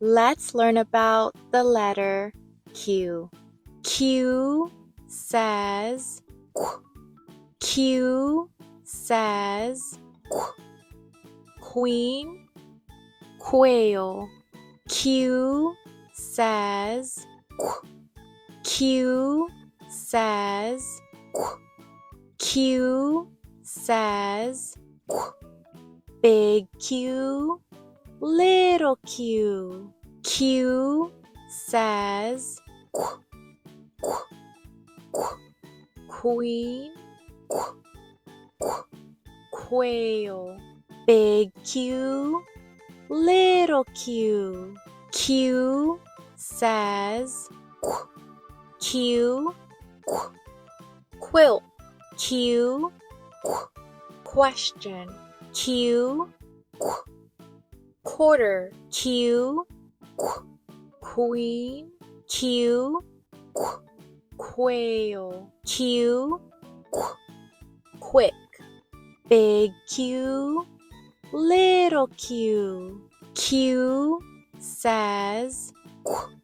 Let's learn about the letter Q. Q says qu. Q says qu. Queen, quail. Q says qu. Q says qu. Q says qu. Big Q, little Q. Q says qu, qu, qu. Queen, qu, qu. Quail. Big Q, little Q. Q says qu. Q, qu. Quilt. Q, qu. Question. Q, qu. Quarter. Q, qu. Queen. Q, qu. Quail. Q, qu. Quick. Big Q, little Q. Q says qu.